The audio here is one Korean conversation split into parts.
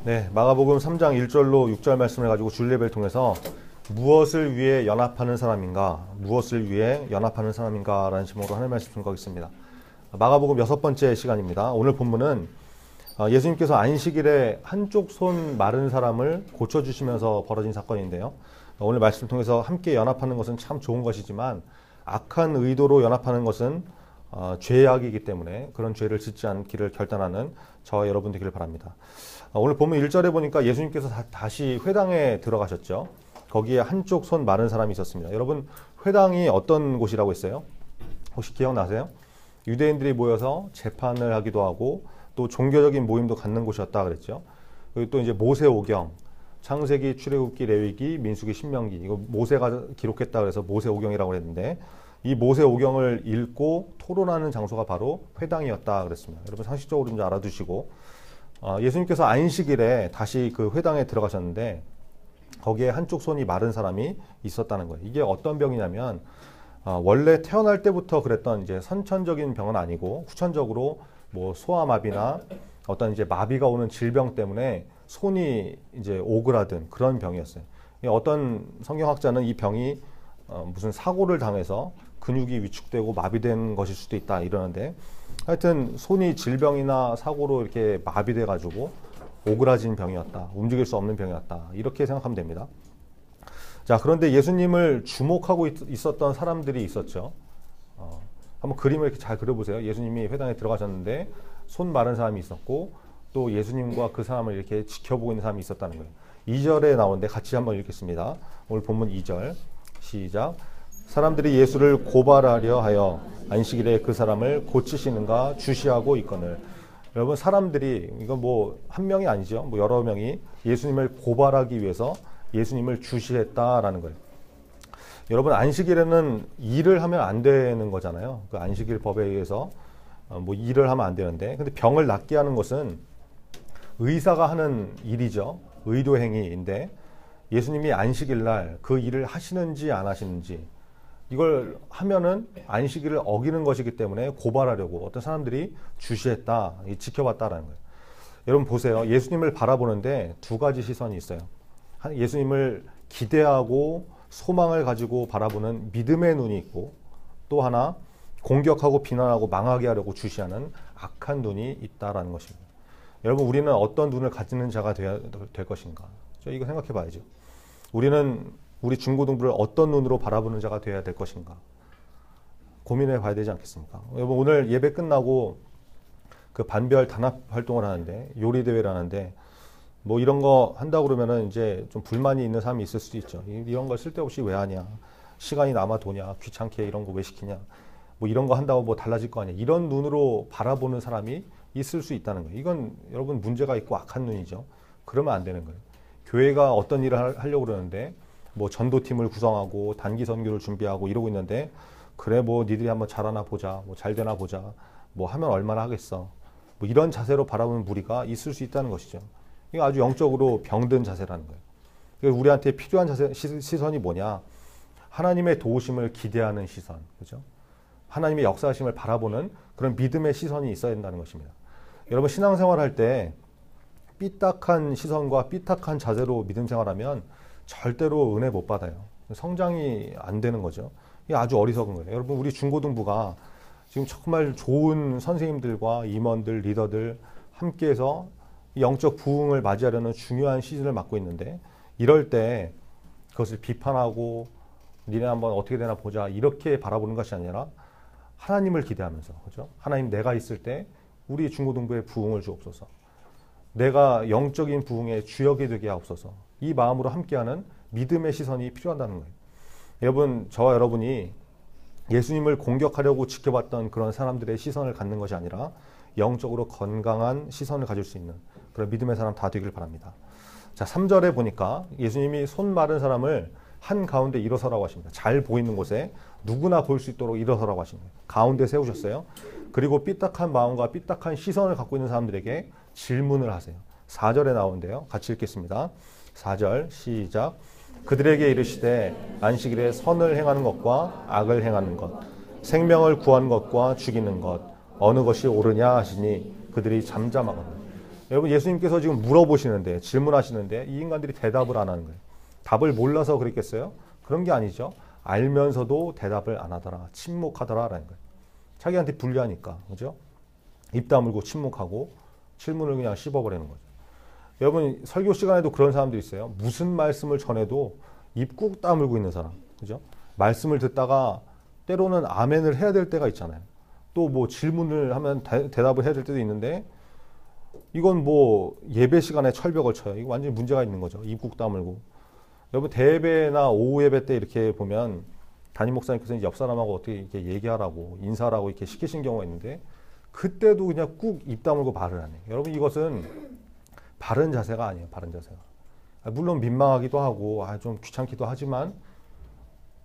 네, 마가복음 3장 1절로 6절 말씀을 가지고 줄예배를 통해서 무엇을 위해 연합하는 사람인가, 무엇을 위해 연합하는 사람인가 라는 제목으로 하나님의 말씀 증거하겠습니다. 마가복음 6번째 시간입니다. 오늘 본문은 예수님께서 안식일에 한쪽 손 마른 사람을 고쳐주시면서 벌어진 사건인데요. 오늘 말씀을 통해서 함께 연합하는 것은 참 좋은 것이지만 악한 의도로 연합하는 것은 죄악이기 때문에 그런 죄를 짓지 않기를 결단하는 저와 여러분 되기를 바랍니다. 오늘 본문 1절에 보니까 예수님께서 다시 회당에 들어가셨죠. 거기에 한쪽 손 마른 사람이 있었습니다. 여러분, 회당이 어떤 곳이라고 했어요? 혹시 기억나세요? 유대인들이 모여서 재판을 하기도 하고 또 종교적인 모임도 갖는 곳이었다 그랬죠. 그리고 또 이제 모세오경, 창세기, 출애굽기, 레위기, 민수기, 신명기, 이거 모세가 기록했다 그래서 모세오경이라고 그랬는데 이 모세오경을 읽고 토론하는 장소가 바로 회당이었다 그랬습니다. 여러분 상식적으로 좀 알아두시고 예수님께서 안식일에 다시 그 회당에 들어가셨는데 거기에 한쪽 손이 마른 사람이 있었다는 거예요. 이게 어떤 병이냐면 원래 태어날 때부터 그랬던 이제 선천적인 병은 아니고 후천적으로 뭐 소아마비나 어떤 이제 마비가 오는 질병 때문에 손이 이제 오그라든 그런 병이었어요. 어떤 성경학자는 이 병이 무슨 사고를 당해서 근육이 위축되고 마비된 것일 수도 있다 이러는데 하여튼 손이 질병이나 사고로 이렇게 마비돼 가지고 오그라진 병이었다, 움직일 수 없는 병이었다 이렇게 생각하면 됩니다. 자, 그런데 예수님을 주목하고 있었던 사람들이 있었죠. 한번 그림을 이렇게 잘 그려보세요. 예수님이 회당에 들어가셨는데 손 마른 사람이 있었고 또 예수님과 그 사람을 이렇게 지켜보고 있는 사람이 있었다는 거예요. 2절에 나오는데 같이 한번 읽겠습니다. 오늘 본문 2절 시작. 사람들이 예수를 고발하려 하여 안식일에 그 사람을 고치시는가 주시하고 있거늘. 여러분, 사람들이 이건 뭐 한 명이 아니죠. 뭐 여러 명이 예수님을 고발하기 위해서 예수님을 주시했다라는 거예요. 여러분, 안식일에는 일을 하면 안 되는 거잖아요. 그 안식일 법에 의해서 뭐 일을 하면 안 되는데, 근데 병을 낫게 하는 것은 의사가 하는 일이죠. 의료 행위인데 예수님이 안식일 날 그 일을 하시는지 안 하시는지 이걸 하면은 안식일을 어기는 것이기 때문에 고발하려고 어떤 사람들이 주시했다, 지켜봤다라는 거예요. 여러분 보세요. 예수님을 바라보는데 두 가지 시선이 있어요. 예수님을 기대하고 소망을 가지고 바라보는 믿음의 눈이 있고 또 하나 공격하고 비난하고 망하게 하려고 주시하는 악한 눈이 있다라는 것입니다. 여러분, 우리는 어떤 눈을 가지는 자가 되어야 될 것인가? 이거 생각해 봐야죠. 우리는 우리 중고등부를 어떤 눈으로 바라보는 자가 되어야 될 것인가? 고민해 봐야 되지 않겠습니까? 여러분, 오늘 예배 끝나고 그 반별 단합 활동을 하는데 요리 대회를 하는데 뭐 이런 거 한다고 그러면은 이제 좀 불만이 있는 사람이 있을 수도 있죠. 이런 걸 쓸데없이 왜 하냐? 시간이 남아 도냐? 귀찮게 이런 거 왜 시키냐? 뭐 이런 거 한다고 뭐 달라질 거 아니야? 이런 눈으로 바라보는 사람이 있을 수 있다는 거예요. 이건 여러분 문제가 있고 악한 눈이죠. 그러면 안 되는 거예요. 교회가 어떤 일을 하려고 그러는데 뭐 전도팀을 구성하고 단기 선교를 준비하고 이러고 있는데 그래 뭐 니들이 한번 잘하나 보자, 뭐 잘 되나 보자, 뭐 하면 얼마나 하겠어, 뭐 이런 자세로 바라보는 무리가 있을 수 있다는 것이죠. 이게 아주 영적으로 병든 자세라는 거예요. 그래서 우리한테 필요한 시선이 뭐냐? 하나님의 도우심을 기대하는 시선, 그죠? 하나님의 역사하심을 바라보는 그런 믿음의 시선이 있어야 된다는 것입니다. 여러분, 신앙생활 할 때 삐딱한 시선과 삐딱한 자세로 믿음 생활하면 절대로 은혜 못 받아요. 성장이 안 되는 거죠. 이게 아주 어리석은 거예요. 여러분, 우리 중고등부가 지금 정말 좋은 선생님들과 임원들, 리더들 함께해서 영적 부흥을 맞이하려는 중요한 시즌을 맞고 있는데 이럴 때 그것을 비판하고 니네 한번 어떻게 되나 보자 이렇게 바라보는 것이 아니라 하나님을 기대하면서, 그죠? 하나님, 내가 있을 때 우리 중고등부에 부흥을 주옵소서. 내가 영적인 부흥의 주역이 되게 하옵소서. 이 마음으로 함께하는 믿음의 시선이 필요하다는 거예요. 여러분, 저와 여러분이 예수님을 공격하려고 지켜봤던 그런 사람들의 시선을 갖는 것이 아니라 영적으로 건강한 시선을 가질 수 있는 그런 믿음의 사람 다 되길 바랍니다. 자, 3절에 보니까 예수님이 손 마른 사람을 한 가운데 일어서라고 하십니다. 잘 보이는 곳에 누구나 볼 수 있도록 일어서라고 하십니다. 가운데 세우셨어요. 그리고 삐딱한 마음과 삐딱한 시선을 갖고 있는 사람들에게 질문을 하세요. 4절에 나오는데요. 같이 읽겠습니다. 4절 시작. 그들에게 이르시되 안식일에 선을 행하는 것과 악을 행하는 것, 생명을 구하는 것과 죽이는 것, 어느 것이 옳으냐 하시니 그들이 잠잠하거늘. 여러분 예수님께서 지금 물어보시는데 질문하시는데 이 인간들이 대답을 안 하는 거예요. 답을 몰라서 그랬겠어요? 그런 게 아니죠. 알면서도 대답을 안 하더라. 침묵하더라라는 거예요. 자기한테 불리하니까. 그죠? 입 다물고 침묵하고 질문을 그냥 씹어버리는 거죠. 여러분 설교 시간에도 그런 사람들이 있어요. 무슨 말씀을 전해도 입 꾹 다물고 있는 사람. 그죠? 말씀을 듣다가 때로는 아멘을 해야 될 때가 있잖아요. 또 뭐 질문을 하면 대답을 해야 될 때도 있는데 이건 뭐 예배 시간에 철벽을 쳐요. 이거 완전히 문제가 있는 거죠. 입 꾹 다물고. 여러분 대예배나 오후 예배 때 이렇게 보면 담임 목사님께서 옆 사람하고 어떻게 이렇게 얘기하라고 인사하라고 이렇게 시키신 경우가 있는데 그때도 그냥 꾹 입 다물고 말을 안 해요. 여러분 이것은 바른 자세가 아니에요. 바른 자세가. 물론 민망하기도 하고 좀 귀찮기도 하지만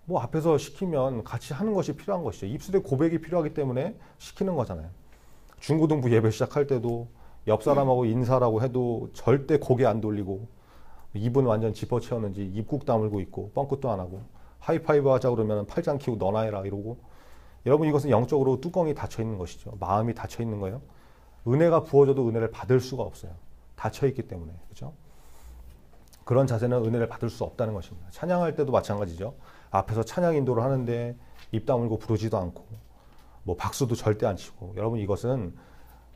뭐 앞에서 시키면 같이 하는 것이 필요한 것이죠. 입술에 고백이 필요하기 때문에 시키는 거잖아요. 중고등부 예배 시작할 때도 옆 사람하고 인사라고 해도 절대 고개 안 돌리고 입은 완전 짚어채웠는지 입 꾹 다물고 있고 뻥끗도 안 하고 하이파이브 하자 그러면 팔짱 끼고 너나 해라 이러고 여러분 이것은 영적으로 뚜껑이 닫혀 있는 것이죠. 마음이 닫혀 있는 거예요. 은혜가 부어져도 은혜를 받을 수가 없어요. 닫혀 있기 때문에. 그렇죠? 그런 자세는 은혜를 받을 수 없다는 것입니다. 찬양할 때도 마찬가지죠. 앞에서 찬양 인도를 하는데 입 다물고 부르지도 않고 뭐 박수도 절대 안 치고 여러분 이것은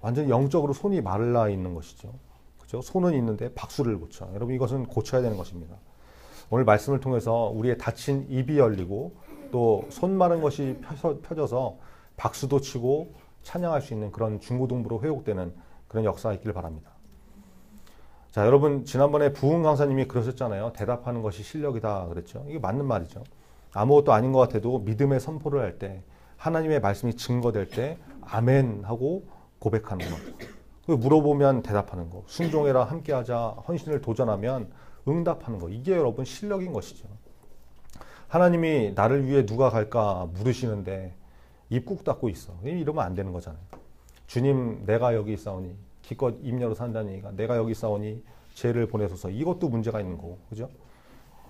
완전 영적으로 손이 말라 있는 것이죠. 그렇죠? 손은 있는데 박수를 못 쳐. 여러분 이것은 고쳐야 되는 것입니다. 오늘 말씀을 통해서 우리의 닫힌 입이 열리고 또 손 마른 것이 펴져서 박수도 치고 찬양할 수 있는 그런 중고등부로 회복되는 그런 역사가 있기를 바랍니다. 자, 여러분 지난번에 부흥 강사님이 그러셨잖아요. 대답하는 것이 실력이다 그랬죠. 이게 맞는 말이죠. 아무것도 아닌 것 같아도 믿음의 선포를 할 때 하나님의 말씀이 증거될 때 아멘 하고 고백하는 것. 물어보면 대답하는 거. 순종해라 함께하자 헌신을 도전하면 응답하는 거. 이게 여러분 실력인 것이죠. 하나님이 나를 위해 누가 갈까 물으시는데 입 꾹 닫고 있어. 이러면 안 되는 거잖아요. 주님 내가 여기 있사오니 기껏 입 열어 산다니까 내가 여기 있사오니 죄를 보내소서. 이것도 문제가 있는 거고. 그죠?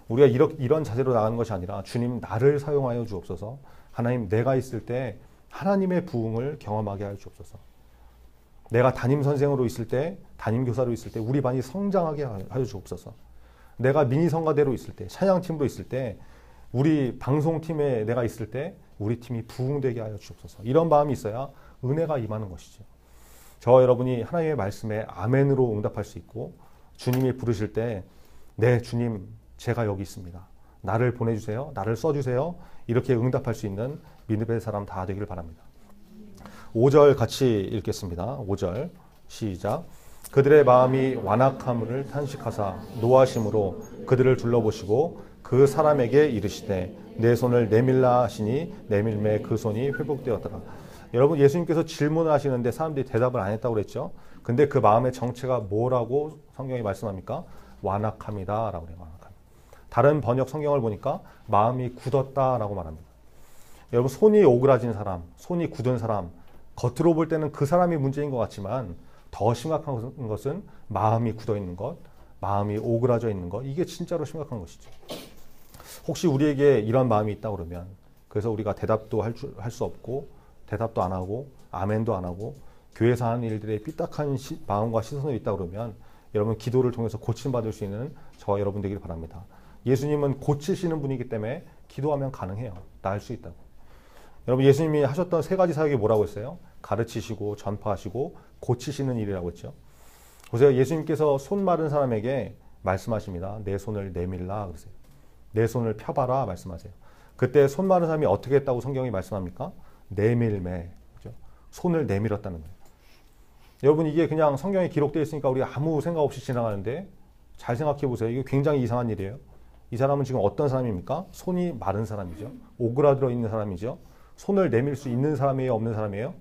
우리가 이런 자세로 나가는 것이 아니라 주님 나를 사용하여 주옵소서. 하나님 내가 있을 때 하나님의 부흥을 경험하게 하여 주옵소서. 내가 담임 선생으로 있을 때 담임 교사로 있을 때 우리 반이 성장하게 하여 주옵소서. 내가 미니 성가대로 있을 때 찬양팀으로 있을 때 우리 방송팀에 내가 있을 때 우리 팀이 부흥되게 하여 주옵소서. 이런 마음이 있어야 은혜가 임하는 것이죠. 저와 여러분이 하나님의 말씀에 아멘으로 응답할 수 있고 주님이 부르실 때 네 주님 제가 여기 있습니다. 나를 보내주세요. 나를 써주세요. 이렇게 응답할 수 있는 믿음의 사람 다 되기를 바랍니다. 5절 같이 읽겠습니다. 5절 시작. 그들의 마음이 완악함을 탄식하사 노하심으로 그들을 둘러보시고 그 사람에게 이르시되 내 손을 내밀라 하시니 내밀매 그 손이 회복되었더라. 여러분 예수님께서 질문을 하시는데 사람들이 대답을 안 했다고 그랬죠. 근데 그 마음의 정체가 뭐라고 성경이 말씀합니까? 완악함이다 라고 그래요. 완악함. 다른 번역 성경을 보니까 마음이 굳었다라고 말합니다. 여러분 손이 오그라진 사람, 손이 굳은 사람 겉으로 볼 때는 그 사람이 문제인 것 같지만 더 심각한 것은 마음이 굳어 있는 것, 마음이 오그라져 있는 것, 이게 진짜로 심각한 것이죠. 혹시 우리에게 이런 마음이 있다 그러면 그래서 우리가 대답도 할 수 없고 대답도 안 하고 아멘도 안 하고 교회에서 하는 일들에 삐딱한 마음과 시선이 있다 그러면 여러분 기도를 통해서 고침받을 수 있는 저와 여러분 되길 바랍니다. 예수님은 고치시는 분이기 때문에 기도하면 가능해요. 나을 수 있다고. 여러분 예수님이 하셨던 세 가지 사역이 뭐라고 했어요? 가르치시고 전파하시고 고치시는 일이라고 했죠. 보세요. 예수님께서 손 마른 사람에게 말씀하십니다. 내 손을 내밀라 그러세요. 내 손을 펴봐라 말씀하세요. 그때 손 마른 사람이 어떻게 했다고 성경이 말씀합니까? 내밀매. 그렇죠? 손을 내밀었다는 거예요. 여러분 이게 그냥 성경에 기록되어 있으니까 우리가 아무 생각 없이 지나가는데 잘 생각해 보세요. 이게 굉장히 이상한 일이에요. 이 사람은 지금 어떤 사람입니까? 손이 마른 사람이죠. 오그라들어 있는 사람이죠. 손을 내밀 수 있는 사람이에요? 없는 사람이에요?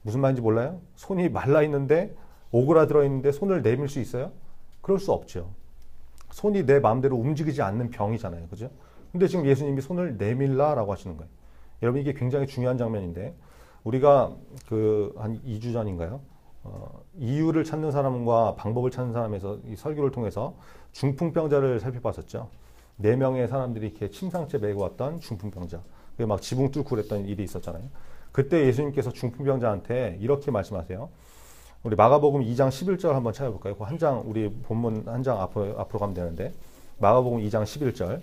무슨 말인지 몰라요? 손이 말라 있는데 오그라들어 있는데 손을 내밀 수 있어요? 그럴 수 없죠. 손이 내 마음대로 움직이지 않는 병이잖아요. 그죠? 근데 지금 예수님이 손을 내밀라라고 하시는 거예요. 여러분 이게 굉장히 중요한 장면인데 우리가 한 2주 전인가요? 이유를 찾는 사람과 방법을 찾는 사람에서 이 설교를 통해서 중풍병자를 살펴봤었죠. 4명의 사람들이 이렇게 침상째 메고 왔던 중풍병자. 그게 막 지붕 뚫고 그랬던 일이 있었잖아요. 그때 예수님께서 중풍병자한테 이렇게 말씀하세요. 우리 마가복음 2장 11절 한번 찾아볼까요? 그 한 장, 우리 본문 한 장 앞으로 가면 되는데, 마가복음 2장 11절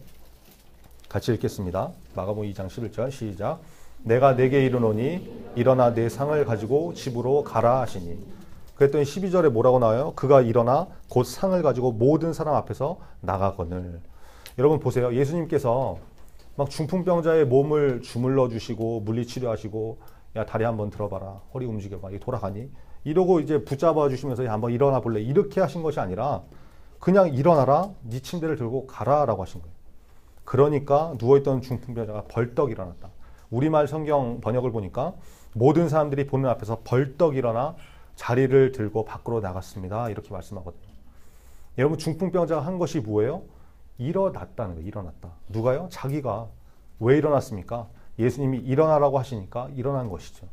같이 읽겠습니다. 마가복음 2장 11절 시작. 내가 내게 이르노니 일어나 내 상을 가지고 집으로 가라 하시니. 그랬더니 12절에 뭐라고 나와요? 그가 일어나 곧 상을 가지고 모든 사람 앞에서 나가거늘. 여러분 보세요. 예수님께서 막 중풍병자의 몸을 주물러 주시고 물리치료하시고, 야 다리 한번 들어봐라, 허리 움직여봐, 이게 돌아가니? 이러고 이제 붙잡아 주시면서 야, 한번 일어나 볼래? 이렇게 하신 것이 아니라 그냥 일어나라, 네 침대를 들고 가라라고 하신 거예요. 그러니까 누워있던 중풍병자가 벌떡 일어났다. 우리말 성경 번역을 보니까 모든 사람들이 보는 앞에서 벌떡 일어나 자리를 들고 밖으로 나갔습니다. 이렇게 말씀하거든요. 여러분, 중풍병자가 한 것이 뭐예요? 일어났다는 거예요. 일어났다. 누가요? 자기가. 왜 일어났습니까? 예수님이 일어나라고 하시니까 일어난 것이죠.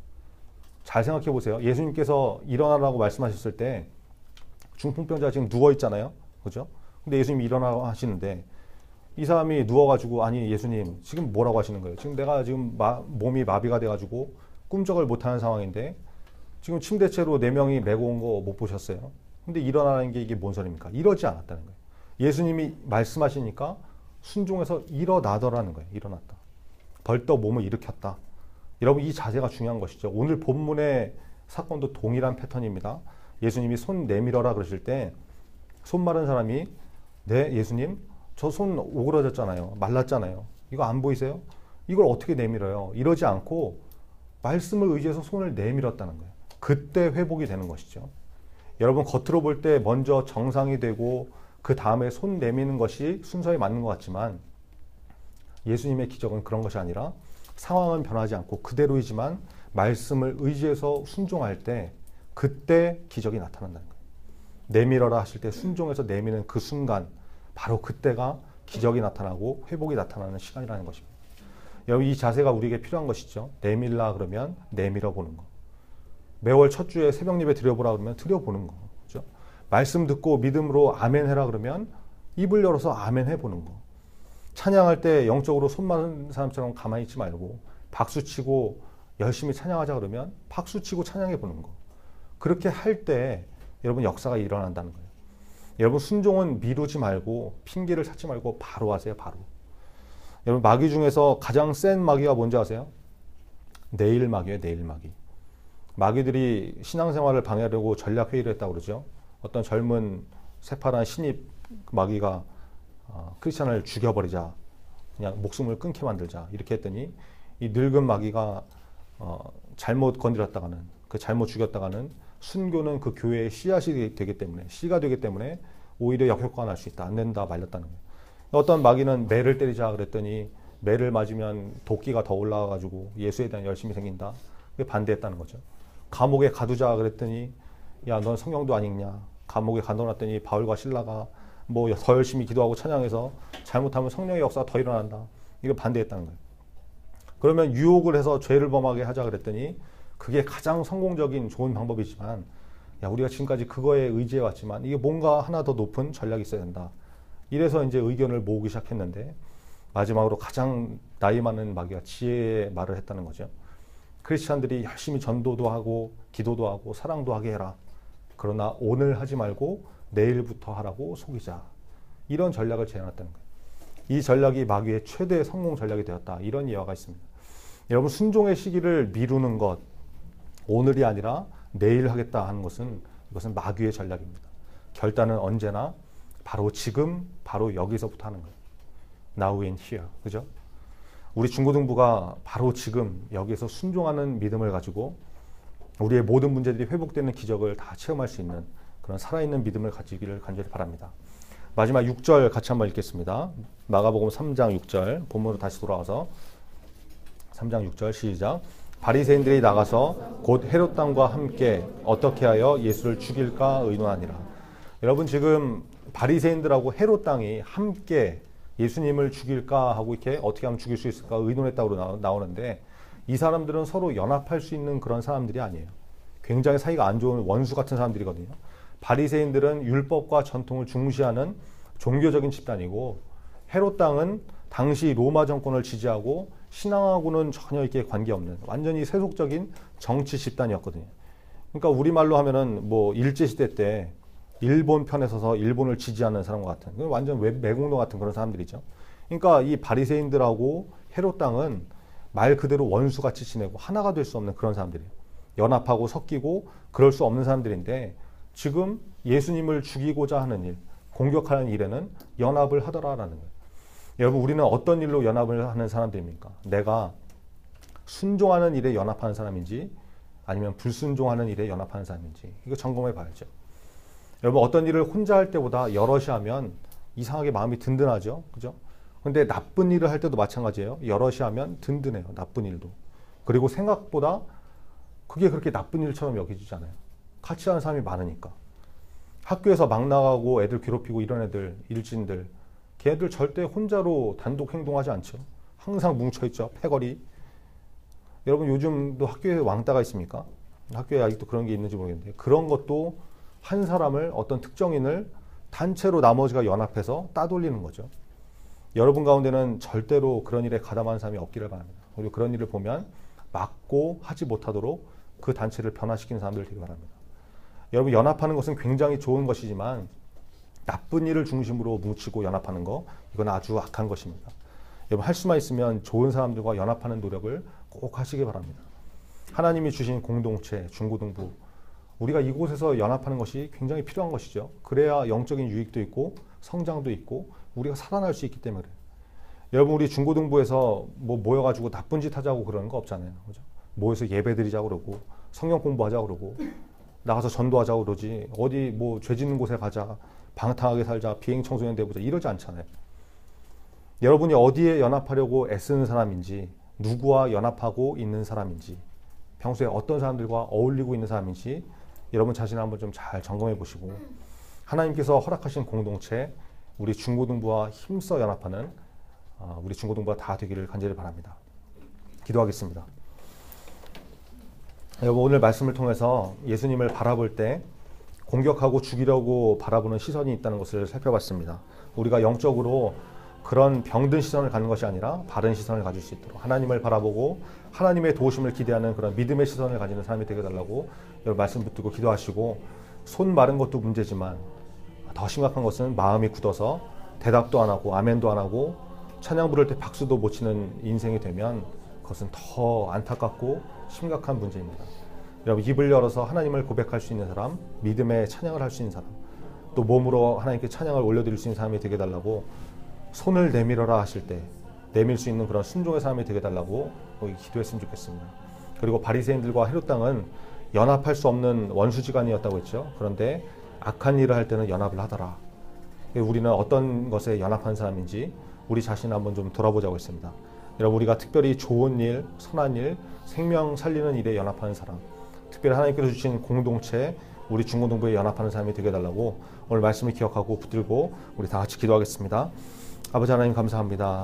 잘 생각해 보세요. 예수님께서 일어나라고 말씀하셨을 때 중풍병자가 지금 누워 있잖아요. 그죠? 근데 예수님이 일어나라고 하시는데 이 사람이 누워가지고, 아니 예수님 지금 뭐라고 하시는 거예요? 지금 내가 지금 몸이 마비가 돼가지고 꿈쩍을 못하는 상황인데 지금 침대채로 4명이 메고 온 거 못 보셨어요? 근데 일어나는 게 이게 뭔 소리입니까? 이러지 않았다는 거예요. 예수님이 말씀하시니까 순종해서 일어나더라는 거예요. 일어났다. 벌떡 몸을 일으켰다. 여러분, 이 자세가 중요한 것이죠. 오늘 본문의 사건도 동일한 패턴입니다. 예수님이 손 내밀어라 그러실 때 손 마른 사람이, 네 예수님 저 손 오그라졌잖아요. 말랐잖아요. 이거 안 보이세요? 이걸 어떻게 내밀어요? 이러지 않고 말씀을 의지해서 손을 내밀었다는 거예요. 그때 회복이 되는 것이죠. 여러분, 겉으로 볼 때 먼저 정상이 되고 그 다음에 손 내미는 것이 순서에 맞는 것 같지만 예수님의 기적은 그런 것이 아니라 상황은 변하지 않고 그대로이지만 말씀을 의지해서 순종할 때 그때 기적이 나타난다는 거예요. 내밀어라 하실 때 순종해서 내미는 그 순간, 바로 그때가 기적이 나타나고 회복이 나타나는 시간이라는 것입니다. 여러분, 이 자세가 우리에게 필요한 것이죠. 내밀라 그러면 내밀어 보는 거. 매월 첫 주에 새벽 예배 드려보라 그러면 드려보는 거. 그렇죠? 말씀 듣고 믿음으로 아멘 해라 그러면 입을 열어서 아멘 해보는 거. 찬양할 때 영적으로 손 마른 사람처럼 가만히 있지 말고 박수치고 열심히 찬양하자 그러면 박수치고 찬양해 보는 거. 그렇게 할 때 여러분 역사가 일어난다는 거예요. 여러분, 순종은 미루지 말고 핑계를 찾지 말고 바로 하세요. 바로. 여러분, 마귀 중에서 가장 센 마귀가 뭔지 아세요? 내일 마귀예요. 내일 마귀. 마귀들이 신앙생활을 방해하려고 전략회의를 했다고 그러죠. 어떤 젊은 새파란 신입 마귀가 크리스찬을 죽여버리자, 그냥 목숨을 끊게 만들자 이렇게 했더니 이 늙은 마귀가 잘못 건드렸다가는, 그 잘못 죽였다가는 순교는 그 교회의 씨앗이 되기 때문에, 씨가 되기 때문에 오히려 역효과가 날 수 있다. 안 된다 말렸다는 거예요. 어떤 마귀는 매를 때리자 그랬더니 매를 맞으면 도끼가 더 올라와가지고 예수에 대한 열심이 생긴다. 그게 반대했다는 거죠. 감옥에 가두자 그랬더니 야, 넌 성경도 안 읽냐. 감옥에 가둬놨더니 바울과 실라가 뭐 더 열심히 기도하고 찬양해서 잘못하면 성령의 역사가 더 일어난다. 이걸 반대했다는 거예요. 그러면 유혹을 해서 죄를 범하게 하자 그랬더니 그게 가장 성공적인 좋은 방법이지만, 야, 우리가 지금까지 그거에 의지해 왔지만 이게 뭔가 하나 더 높은 전략이 있어야 된다. 이래서 이제 의견을 모으기 시작했는데 마지막으로 가장 나이 많은 마귀가 지혜의 말을 했다는 거죠. 크리스찬들이 열심히 전도도 하고 기도도 하고 사랑도 하게 해라. 그러나 오늘 하지 말고 내일부터 하라고 속이자. 이런 전략을 제안했다는 거예요. 이 전략이 마귀의 최대 성공 전략이 되었다. 이런 예화가 있습니다. 여러분, 순종의 시기를 미루는 것, 오늘이 아니라 내일 하겠다 하는 것은, 이것은 마귀의 전략입니다. 결단은 언제나 바로 지금, 바로 여기서부터 하는 거예요. Now and here. 그죠? 우리 중고등부가 바로 지금 여기에서 순종하는 믿음을 가지고 우리의 모든 문제들이 회복되는 기적을 다 체험할 수 있는 그런 살아있는 믿음을 가지기를 간절히 바랍니다. 마지막 6절 같이 한번 읽겠습니다. 마가복음 3장 6절 본문으로 다시 돌아와서 3장 6절 시작. 바리새인들이 나가서 곧 헤롯 왕과 함께 어떻게 하여 예수를 죽일까 의논하니라. 여러분, 지금 바리새인들하고 헤롯 왕이 함께 예수님을 죽일까 하고 이렇게 어떻게 하면 죽일 수 있을까 의논했다고 나오는데, 이 사람들은 서로 연합할 수 있는 그런 사람들이 아니에요. 굉장히 사이가 안 좋은 원수 같은 사람들이거든요. 바리새인들은 율법과 전통을 중시하는 종교적인 집단이고, 헤롯 왕은 당시 로마 정권을 지지하고 신앙하고는 전혀 이렇게 관계없는 완전히 세속적인 정치 집단이었거든요. 그러니까 우리말로 하면은 뭐 일제시대 때 일본 편에 서서 일본을 지지하는 사람과 같은, 완전 매국노 같은 그런 사람들이죠. 그러니까 이 바리새인들하고 헤롯 당은 말 그대로 원수같이 지내고 하나가 될 수 없는 그런 사람들이에요. 연합하고 섞이고 그럴 수 없는 사람들인데, 지금 예수님을 죽이고자 하는 일, 공격하는 일에는 연합을 하더라라는 거예요. 여러분, 우리는 어떤 일로 연합을 하는 사람들입니까? 내가 순종하는 일에 연합하는 사람인지 아니면 불순종하는 일에 연합하는 사람인지, 이거 점검해 봐야죠. 여러분, 어떤 일을 혼자 할 때보다 여럿이 하면 이상하게 마음이 든든하죠. 그죠? 근데 나쁜 일을 할 때도 마찬가지예요. 여럿이 하면 든든해요. 나쁜 일도. 그리고 생각보다 그게 그렇게 나쁜 일처럼 여겨지지 않아요. 같이 하는 사람이 많으니까. 학교에서 막 나가고 애들 괴롭히고 이런 애들, 일진들, 걔네들 절대 혼자로 단독 행동하지 않죠. 항상 뭉쳐있죠. 패거리. 여러분, 요즘도 학교에 왕따가 있습니까? 학교에 아직도 그런 게 있는지 모르겠는데, 그런 것도 한 사람을, 어떤 특정인을 단체로 나머지가 연합해서 따돌리는 거죠. 여러분 가운데는 절대로 그런 일에 가담하는 사람이 없기를 바랍니다. 그리고 그런 일을 보면 막고 하지 못하도록 그 단체를 변화시키는 사람들 되기 바랍니다. 여러분, 연합하는 것은 굉장히 좋은 것이지만 나쁜 일을 중심으로 뭉치고 연합하는 거, 이건 아주 악한 것입니다. 여러분, 할 수만 있으면 좋은 사람들과 연합하는 노력을 꼭 하시기 바랍니다. 하나님이 주신 공동체, 중고등부, 우리가 이곳에서 연합하는 것이 굉장히 필요한 것이죠. 그래야 영적인 유익도 있고 성장도 있고 우리가 살아날 수 있기 때문에 그래요. 여러분, 우리 중고등부에서 뭐 모여가지고 나쁜 짓 하자고 그러는 거 없잖아요. 그죠? 모여서 예배 드리자고 그러고 성경 공부하자고 그러고 나가서 전도하자고 그러지, 어디 뭐 죄 짓는 곳에 가자, 방탕하게 살자, 비행 청소년 돼보자, 이러지 않잖아요. 여러분이 어디에 연합하려고 애쓰는 사람인지, 누구와 연합하고 있는 사람인지, 평소에 어떤 사람들과 어울리고 있는 사람인지 여러분 자신을 한번 좀 잘 점검해 보시고, 하나님께서 허락하신 공동체, 우리 중고등부와 힘써 연합하는 우리 중고등부가 다 되기를 간절히 바랍니다. 기도하겠습니다. 여러분, 오늘 말씀을 통해서 예수님을 바라볼 때 공격하고 죽이려고 바라보는 시선이 있다는 것을 살펴봤습니다. 우리가 영적으로 그런 병든 시선을 갖는 것이 아니라 바른 시선을 가질 수 있도록 하나님을 바라보고 하나님의 도우심을 기대하는 그런 믿음의 시선을 가지는 사람이 되게 달라고 여러분 말씀 붙들고 기도하시고, 손 마른 것도 문제지만 더 심각한 것은 마음이 굳어서 대답도 안 하고 아멘도 안 하고 찬양 부를 때 박수도 못 치는 인생이 되면 그것은 더 안타깝고 심각한 문제입니다. 여러분, 입을 열어서 하나님을 고백할 수 있는 사람, 믿음의 찬양을 할 수 있는 사람, 또 몸으로 하나님께 찬양을 올려드릴 수 있는 사람이 되게 달라고, 손을 내밀어라 하실 때 내밀 수 있는 그런 순종의 사람이 되게 달라고 기도했으면 좋겠습니다. 그리고 바리새인들과 헤롯 당은 연합할 수 없는 원수지간이었다고 했죠. 그런데 악한 일을 할 때는 연합을 하더라. 우리는 어떤 것에 연합한 사람인지 우리 자신을 한번 좀 돌아보자고 했습니다. 여러분, 우리가 특별히 좋은 일, 선한 일, 생명 살리는 일에 연합하는 사람, 특별히 하나님께서 주신 공동체, 우리 중고등부에 연합하는 사람이 되게 달라고 오늘 말씀을 기억하고 붙들고 우리 다 같이 기도하겠습니다. 아버지 하나님, 감사합니다.